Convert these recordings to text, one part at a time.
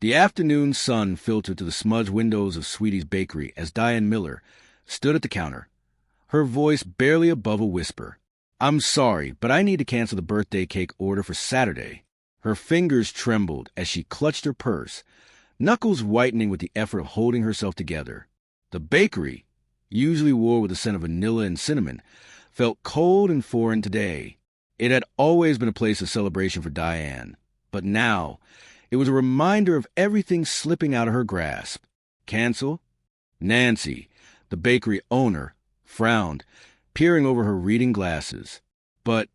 The afternoon sun filtered through the smudged windows of Sweetie's Bakery as Diane Miller stood at the counter, her voice barely above a whisper. "I'm sorry, but I need to cancel the birthday cake order for Saturday." Her fingers trembled as she clutched her purse, knuckles whitening with the effort of holding herself together. The bakery, usually wore with a scent of vanilla and cinnamon, felt cold and foreign today. It had always been a place of celebration for Diane, but now it was a reminder of everything slipping out of her grasp. Cancel? Nancy, the bakery owner, frowned, peering over her reading glasses. "But,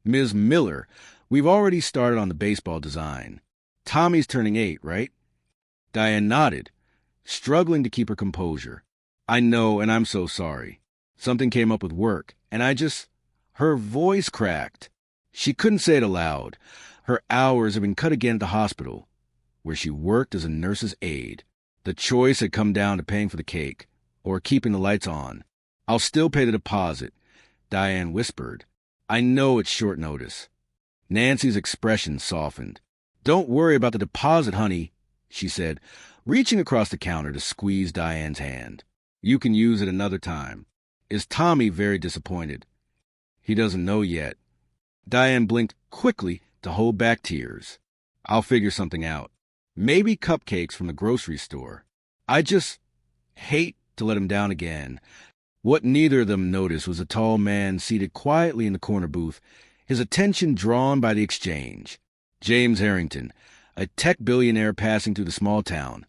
Ms. Miller, we've already started on the baseball design. Tommy's turning 8, right?" Diane nodded, struggling to keep her composure. "I know, and I'm so sorry. Something came up with work, and Her voice cracked. She couldn't say it aloud. Her hours had been cut again at the hospital, where she worked as a nurse's aide. The choice had come down to paying for the cake, or keeping the lights on. "I'll still pay the deposit," Diane whispered. "I know it's short notice." Nancy's expression softened. "Don't worry about the deposit, honey," she said, reaching across the counter to squeeze Diane's hand. "You can use it another time. Is Tommy very disappointed?" "He doesn't know yet." Diane blinked quickly to hold back tears. "I'll figure something out. Maybe cupcakes from the grocery store. I just hate to let him down again." What neither of them noticed was a tall man seated quietly in the corner booth, his attention drawn by the exchange. James Harrington, a tech billionaire passing through the small town,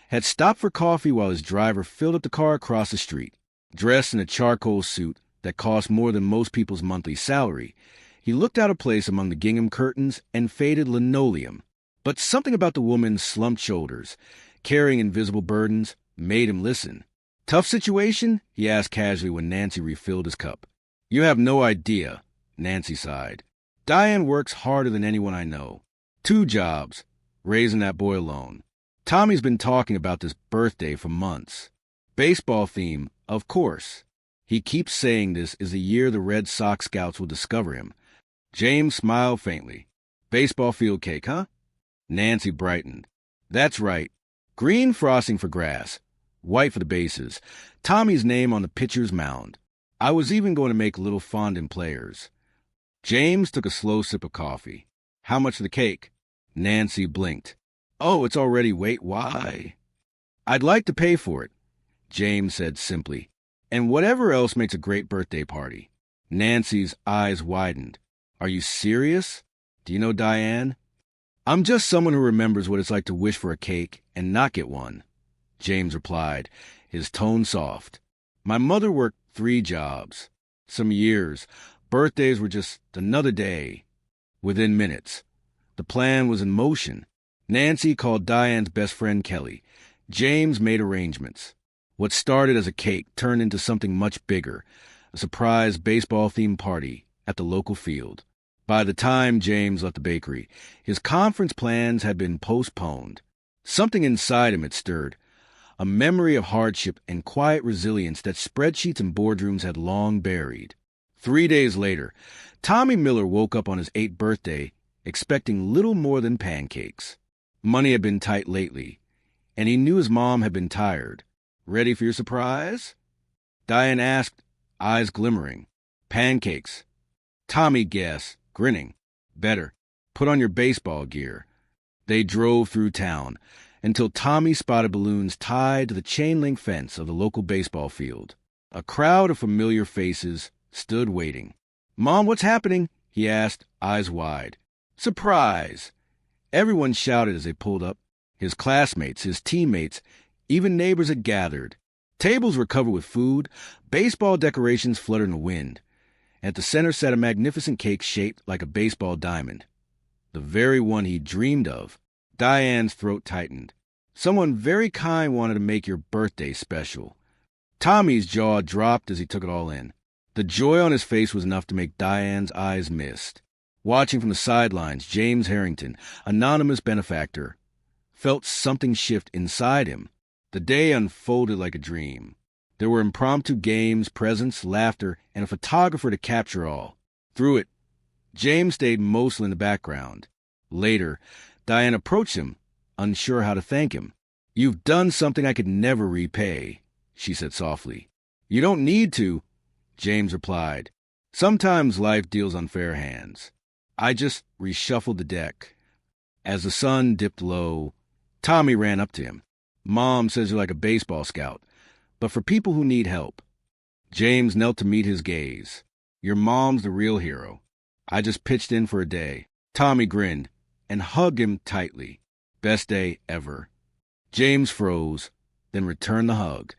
had stopped for coffee while his driver filled up the car across the street. Dressed in a charcoal suit that cost more than most people's monthly salary, he looked out of place among the gingham curtains and faded linoleum. But something about the woman's slumped shoulders, carrying invisible burdens, made him listen. "Tough situation?" he asked casually when Nancy refilled his cup. "You have no idea," Nancy sighed. "Diane works harder than anyone I know. 2 jobs, raising that boy alone. Tommy's been talking about this birthday for months. Baseball theme, of course. He keeps saying this is the year the Red Sox scouts will discover him." James smiled faintly. "Baseball field cake, huh?" Nancy brightened. "That's right. Green frosting for grass, white for the bases, Tommy's name on the pitcher's mound. I was even going to make little fondant players." James took a slow sip of coffee. "How much for the cake?" Nancy blinked. "Oh, it's already why?" "I'd like to pay for it," James said simply. "And whatever else makes a great birthday party." Nancy's eyes widened. "Are you serious? Do you know Diane?" "I'm just someone who remembers what it's like to wish for a cake and not get one," James replied, his tone soft. "My mother worked 3 jobs. Some years, birthdays were just another day." Within minutes, the plan was in motion. Nancy called Diane's best friend Kelly. James made arrangements. What started as a cake turned into something much bigger, a surprise baseball-themed party at the local field. By the time James left the bakery, his conference plans had been postponed. Something inside him had stirred, a memory of hardship and quiet resilience that spreadsheets and boardrooms had long buried. 3 days later, Tommy Miller woke up on his 8th birthday expecting little more than pancakes. Money had been tight lately, and he knew his mom had been tired. "Ready for your surprise?" Diane asked, eyes glimmering. "Pancakes." Tommy guessed, grinning. "Better. Put on your baseball gear." They drove through town until Tommy spotted balloons tied to the chain-link fence of the local baseball field. A crowd of familiar faces stood waiting. "Mom, what's happening?" he asked, eyes wide. "Surprise!" Everyone shouted as they pulled up. His classmates, his teammates, even neighbors had gathered. Tables were covered with food, baseball decorations fluttered in the wind. At the center sat a magnificent cake shaped like a baseball diamond. The very one he dreamed of. Diane's throat tightened. Someone very kind wanted to make your birthday special. Tommy's jaw dropped as he took it all in. The joy on his face was enough to make Diane's eyes mist. Watching from the sidelines, James Harrington, anonymous benefactor, felt something shift inside him. The day unfolded like a dream. There were impromptu games, presents, laughter, and a photographer to capture all. Through it, James stayed mostly in the background. Later, Diane approached him, unsure how to thank him. "You've done something I could never repay," she said softly. "You don't need to," James replied. "Sometimes life deals unfair hands. I just reshuffled the deck." As the sun dipped low, Tommy ran up to him. "Mom says you're like a baseball scout, but for people who need help." James knelt to meet his gaze. "Your mom's the real hero. I just pitched in for a day." Tommy grinned and hugged him tightly. "Best day ever." James froze, then returned the hug,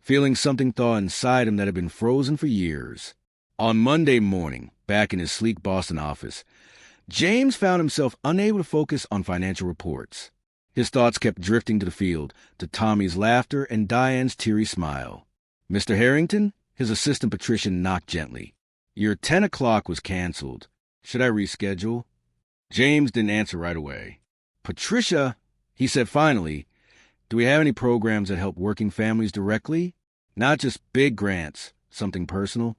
feeling something thaw inside him that had been frozen for years. On Monday morning, back in his sleek Boston office, James found himself unable to focus on financial reports. His thoughts kept drifting to the field, to Tommy's laughter and Diane's teary smile. "Mr. Harrington?" His assistant Patricia knocked gently. "Your 10 o'clock was canceled. Should I reschedule?" James didn't answer right away. "Patricia," he said finally, "do we have any programs that help working families directly? Not just big grants, something personal?"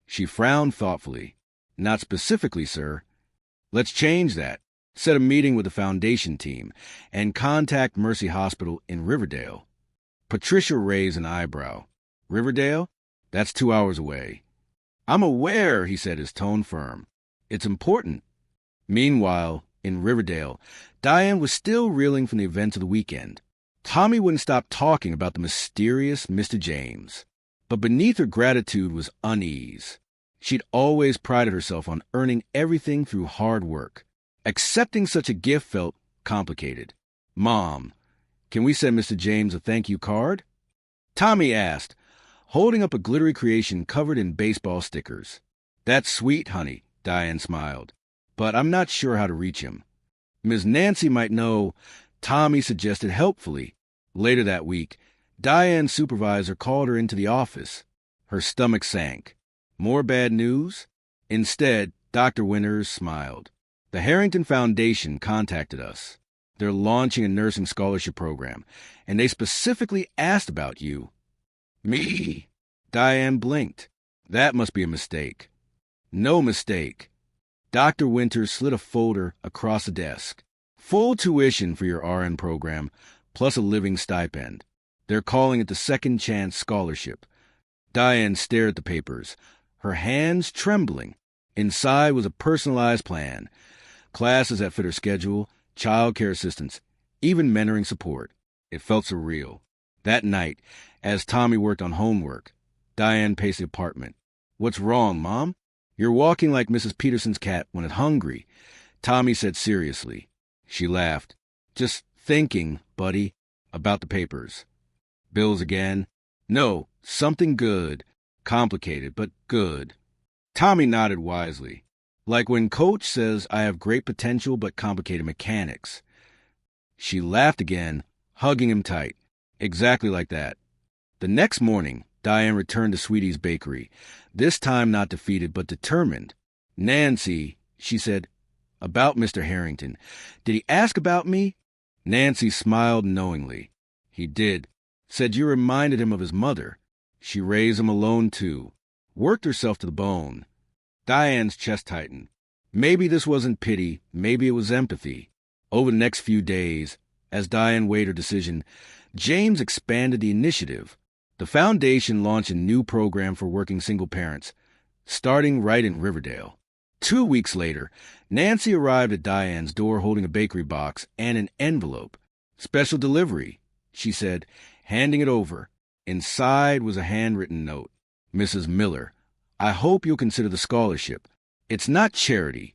She frowned thoughtfully. "Not specifically, sir." "Let's change that. Set a meeting with the foundation team and contact Mercy Hospital in Riverdale." Patricia raised an eyebrow. "Riverdale? That's 2 hours away." "I'm aware," he said, his tone firm. "It's important." Meanwhile, in Riverdale, Diane was still reeling from the events of the weekend. Tommy wouldn't stop talking about the mysterious Mr. James. But beneath her gratitude was unease. She'd always prided herself on earning everything through hard work. Accepting such a gift felt complicated. "Mom, can we send Mr. James a thank you card?" Tommy asked, holding up a glittery creation covered in baseball stickers. "That's sweet, honey," Diane smiled. "But I'm not sure how to reach him." "Ms. Nancy might know," Tommy suggested helpfully. Later that week, Diane's supervisor called her into the office. Her stomach sank. More bad news? Instead, Dr. Winters smiled. "The Harrington Foundation contacted us. They're launching a nursing scholarship program, and they specifically asked about you." "Me?" Diane blinked. "That must be a mistake." "No mistake." Dr. Winters slid a folder across the desk. "Full tuition for your RN program, plus a living stipend. They're calling it the Second Chance Scholarship." Diane stared at the papers, her hands trembling. Inside was a personalized plan. Classes that fit her schedule, child care assistance, even mentoring support. It felt surreal. That night, as Tommy worked on homework, Diane paced the apartment. "What's wrong, Mom?" "You're walking like Mrs. Peterson's cat when it's hungry," Tommy said seriously. She laughed. "Just thinking, buddy, about the papers." "Bills again?" "No, something good. Complicated, but good." Tommy nodded wisely. "Like when Coach says I have great potential but complicated mechanics." She laughed again, hugging him tight. "Exactly like that." The next morning, Diane returned to Sweetie's bakery, this time not defeated but determined. "Nancy," she said, "about Mr. Harrington. Did he ask about me?" Nancy smiled knowingly. "He did. Said you reminded him of his mother. She raised him alone, too. Worked herself to the bone." Diane's chest tightened. Maybe this wasn't pity, maybe it was empathy. Over the next few days, as Diane weighed her decision, James expanded the initiative. The foundation launched a new program for working single parents, starting right in Riverdale. 2 weeks later, Nancy arrived at Diane's door holding a bakery box and an envelope. "Special delivery," she said, handing it over. Inside was a handwritten note. "Mrs. Miller, I hope you'll consider the scholarship. It's not charity.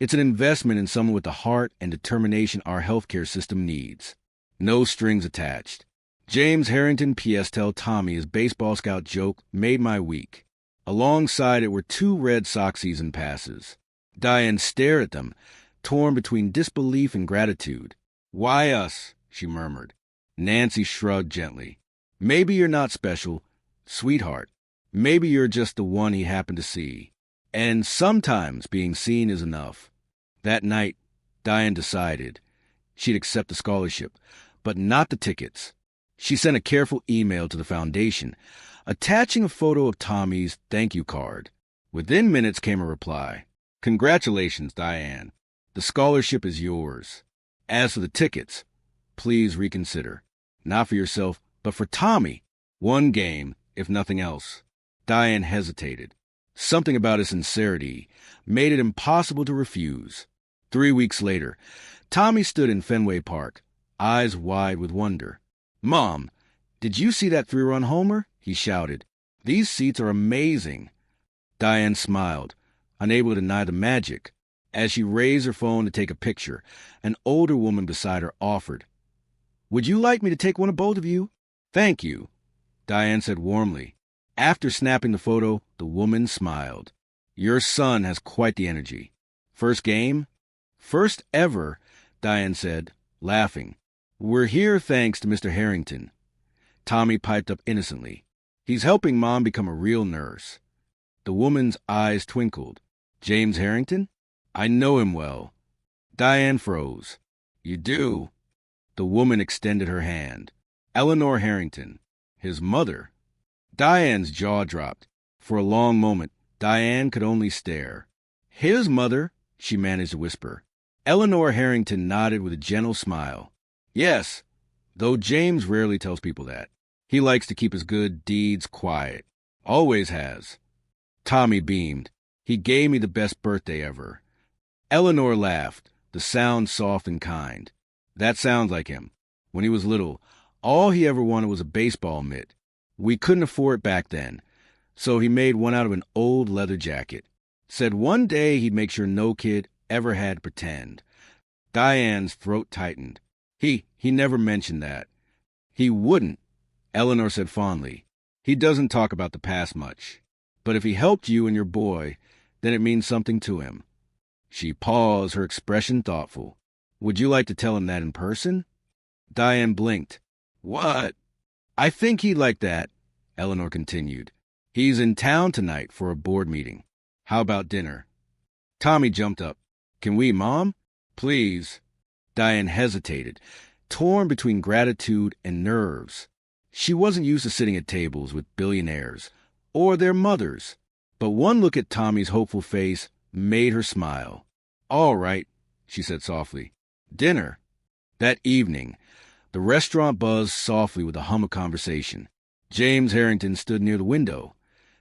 It's an investment in someone with the heart and determination our healthcare system needs. No strings attached." James Harrington P.S. Tell Tommy his baseball scout joke made my week. Alongside it were 2 Red Sox season passes. Diane stared at them, torn between disbelief and gratitude. "Why us?" she murmured. Nancy shrugged gently. "Maybe you're not special, sweetheart. Maybe you're just the one he happened to see. And sometimes being seen is enough." That night, Diane decided she'd accept the scholarship, but not the tickets. She sent a careful email to the foundation, attaching a photo of Tommy's thank you card. Within minutes came a reply. "Congratulations, Diane. The scholarship is yours. As for the tickets, please reconsider. Not for yourself, but for Tommy. One game, if nothing else. Diane hesitated. Something about his sincerity made it impossible to refuse. 3 weeks later, Tommy stood in Fenway Park, eyes wide with wonder. "Mom, did you see that 3-run homer?" he shouted. "These seats are amazing." Diane smiled, unable to deny the magic. As she raised her phone to take a picture, an older woman beside her offered, "Would you like me to take one of both of you?" "Thank you," Diane said warmly. After snapping the photo, the woman smiled. "Your son has quite the energy." "First game?" "First ever," Diane said, laughing. "We're here thanks to Mr. Harrington." Tommy piped up innocently. "He's helping Mom become a real nurse." The woman's eyes twinkled. "James Harrington? I know him well." Diane froze. "You do?" The woman extended her hand. "Eleanor Harrington. His mother." Diane's jaw dropped. For a long moment, Diane could only stare. "His mother?" she managed to whisper. Eleanor Harrington nodded with a gentle smile. "Yes, though James rarely tells people that. He likes to keep his good deeds quiet. Always has." Tommy beamed. "He gave me the best birthday ever." Eleanor laughed, the sound soft and kind. "That sounds like him. When he was little, all he ever wanted was a baseball mitt. We couldn't afford it back then, so he made one out of an old leather jacket. Said one day he'd make sure no kid ever had to pretend." Diane's throat tightened. He never mentioned that." "He wouldn't," Eleanor said fondly. "He doesn't talk about the past much. But if he helped you and your boy, then it means something to him." She paused, her expression thoughtful. "Would you like to tell him that in person?" Diane blinked. "What?" "I think he'd like that," Eleanor continued. "He's in town tonight for a board meeting. How about dinner?" Tommy jumped up. "Can we, Mom?" "Please." Diane hesitated, torn between gratitude and nerves. She wasn't used to sitting at tables with billionaires or their mothers, but one look at Tommy's hopeful face made her smile. "All right," she said softly. "Dinner." That evening, the restaurant buzzed softly with a hum of conversation. James Harrington stood near the window,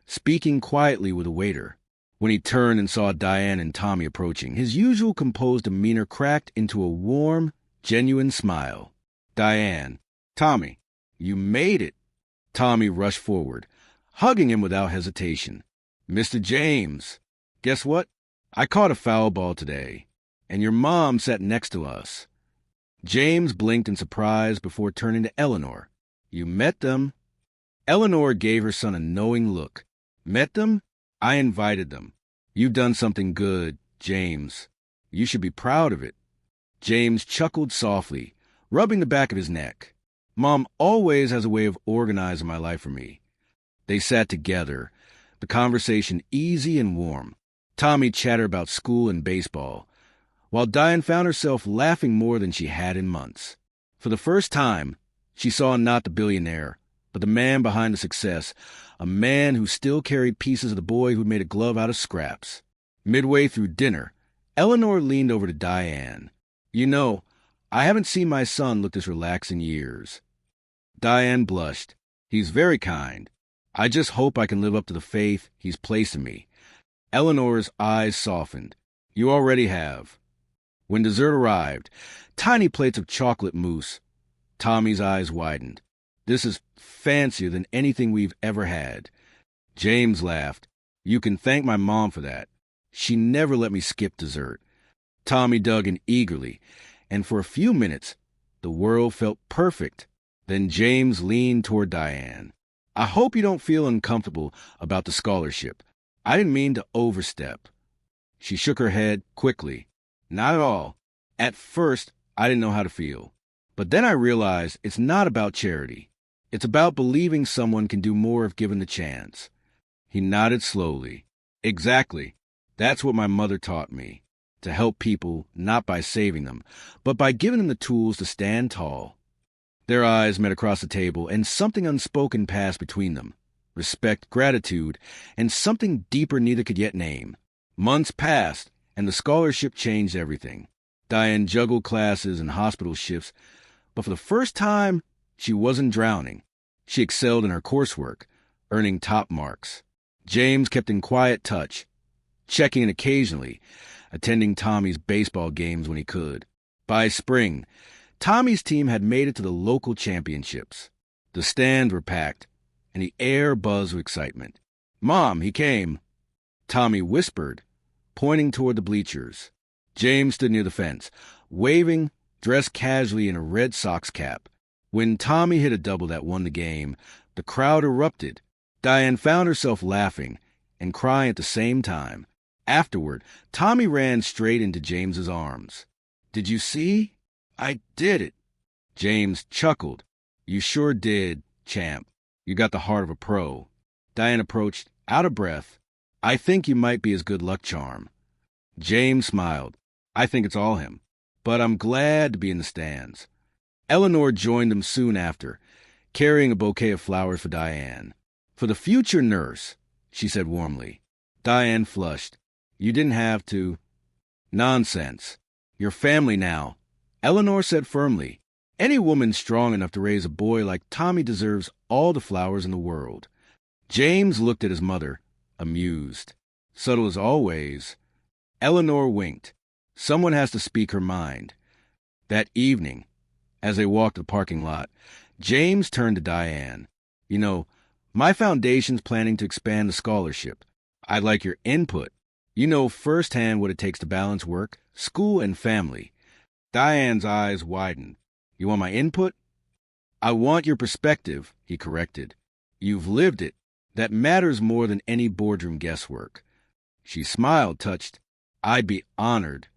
speaking quietly with a waiter. When he turned and saw Diane and Tommy approaching, his usual composed demeanor cracked into a warm, genuine smile. "Diane, Tommy, you made it." Tommy rushed forward, hugging him without hesitation. "Mr. James, guess what? I caught a foul ball today, and your mom sat next to us." James blinked in surprise before turning to Eleanor. "You met them?" Eleanor gave her son a knowing look. "Met them? I invited them. You've done something good, James. You should be proud of it." James chuckled softly, rubbing the back of his neck. "Mom always has a way of organizing my life for me." They sat together, the conversation easy and warm. Tommy chattered about school and baseball, while Diane found herself laughing more than she had in months. For the first time, she saw not the billionaire, but the man behind the success, a man who still carried pieces of the boy who'd made a glove out of scraps. Midway through dinner, Eleanor leaned over to Diane. "You know, I haven't seen my son look this relaxed in years." Diane blushed. "He's very kind. I just hope I can live up to the faith he's placed in me." Eleanor's eyes softened. "You already have." When dessert arrived, tiny plates of chocolate mousse, Tommy's eyes widened. "This is fancier than anything we've ever had." James laughed. "You can thank my mom for that. She never let me skip dessert." Tommy dug in eagerly, and for a few minutes, the world felt perfect. Then James leaned toward Diane. "I hope you don't feel uncomfortable about the scholarship. I didn't mean to overstep." She shook her head quickly. "Not at all. At first, I didn't know how to feel. But then I realized it's not about charity. It's about believing someone can do more if given the chance." He nodded slowly. "Exactly. That's what my mother taught me. To help people, not by saving them, but by giving them the tools to stand tall." Their eyes met across the table, and something unspoken passed between them. Respect, gratitude, and something deeper neither could yet name. Months passed, and the scholarship changed everything. Diane juggled classes and hospital shifts, But for the first time, she wasn't drowning. She excelled in her coursework, earning top marks. James kept in quiet touch, checking in occasionally, attending Tommy's baseball games when he could. By spring, Tommy's team had made it to the local championships. The stands were packed, and the air buzzed with excitement. "Mom, he came," Tommy whispered, pointing toward the bleachers. James stood near the fence, waving, dressed casually in a Red Sox cap. When Tommy hit a double that won the game, the crowd erupted. Diane found herself laughing and crying at the same time. Afterward, Tommy ran straight into James's arms. "Did you see? I did it." James chuckled. "You sure did, champ. You got the heart of a pro." Diane approached, out of breath. "I think you might be his good luck charm." James smiled. "I think it's all him. But I'm glad to be in the stands." Eleanor joined them soon after, carrying a bouquet of flowers for Diane. "For the future nurse," she said warmly. Diane flushed. "You didn't have to." "Nonsense. You're family now," Eleanor said firmly. "Any woman strong enough to raise a boy like Tommy deserves all the flowers in the world." James looked at his mother, amused. Subtle as always, Eleanor winked. Someone has to speak her mind. That evening, as they walked the parking lot, James turned to Diane. "You know, my foundation's planning to expand the scholarship. I'd like your input. You know firsthand what it takes to balance work, school, and family." Diane's eyes widened. "You want my input?" "I want your perspective," he corrected. "You've lived it. That matters more than any boardroom guesswork." She smiled, touched. "I'd be honored."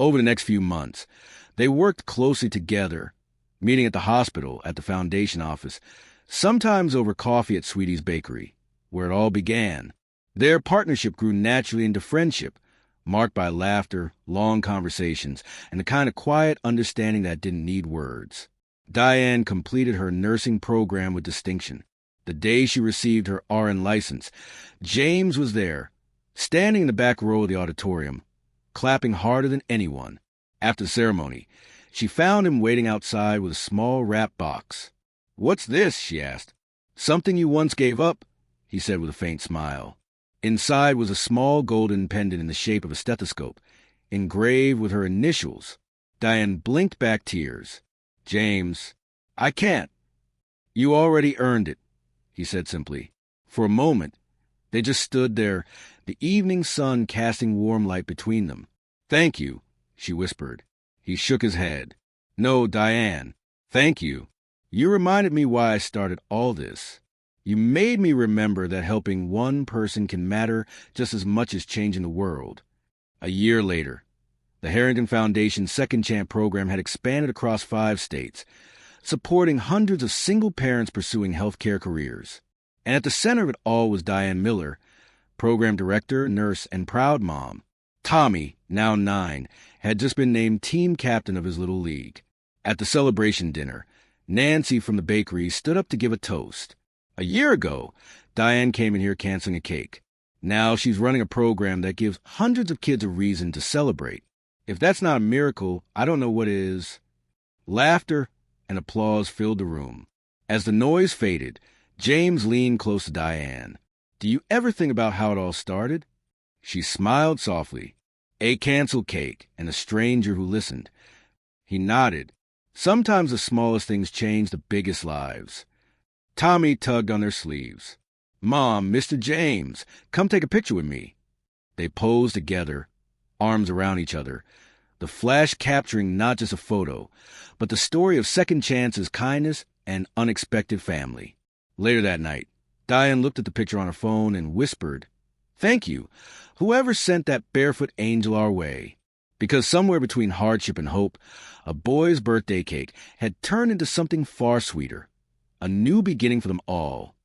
Over the next few months, they worked closely together, meeting at the hospital, at the foundation office, sometimes over coffee at Sweetie's Bakery, where it all began. Their partnership grew naturally into friendship, marked by laughter, long conversations, and the kind of quiet understanding that didn't need words. Diane completed her nursing program with distinction. The day she received her RN license, James was there, standing in the back row of the auditorium, clapping harder than anyone. After the ceremony, she found him waiting outside with a small wrap box. "What's this?" she asked. "Something you once gave up," he said with a faint smile. Inside was a small golden pendant in the shape of a stethoscope, engraved with her initials. Diane blinked back tears. "James, I can't." "You already earned it," he said simply. For a moment, they just stood there, the evening sun casting warm light between them. "Thank you," she whispered. He shook his head. "No, Diane, thank you. You reminded me why I started all this. You made me remember that helping one person can matter just as much as changing the world." A year later, the Harrington Foundation's Second Chance program had expanded across 5 states, supporting hundreds of single parents pursuing healthcare careers. And at the center of it all was Diane Miller, program director, nurse, and proud mom. Tommy, now 9, had just been named team captain of his little league. At the celebration dinner, Nancy from the bakery stood up to give a toast. A year ago, Diane came in here canceling a cake. Now she's running a program that gives hundreds of kids a reason to celebrate. If that's not a miracle, I don't know what is. Laughter and applause filled the room. As the noise faded, James leaned close to Diane. "Do you ever think about how it all started?" She smiled softly. A canceled cake and a stranger who listened. He nodded. Sometimes the smallest things change the biggest lives. Tommy tugged on their sleeves. "Mom, Mr. James, come take a picture with me." They posed together, arms around each other, the flash capturing not just a photo, but the story of Second Chance's kindness and unexpected family. Later that night, Diane looked at the picture on her phone and whispered, "Thank you, whoever sent that barefoot angel our way." Because somewhere between hardship and hope, a boy's birthday cake had turned into something far sweeter, a new beginning for them all.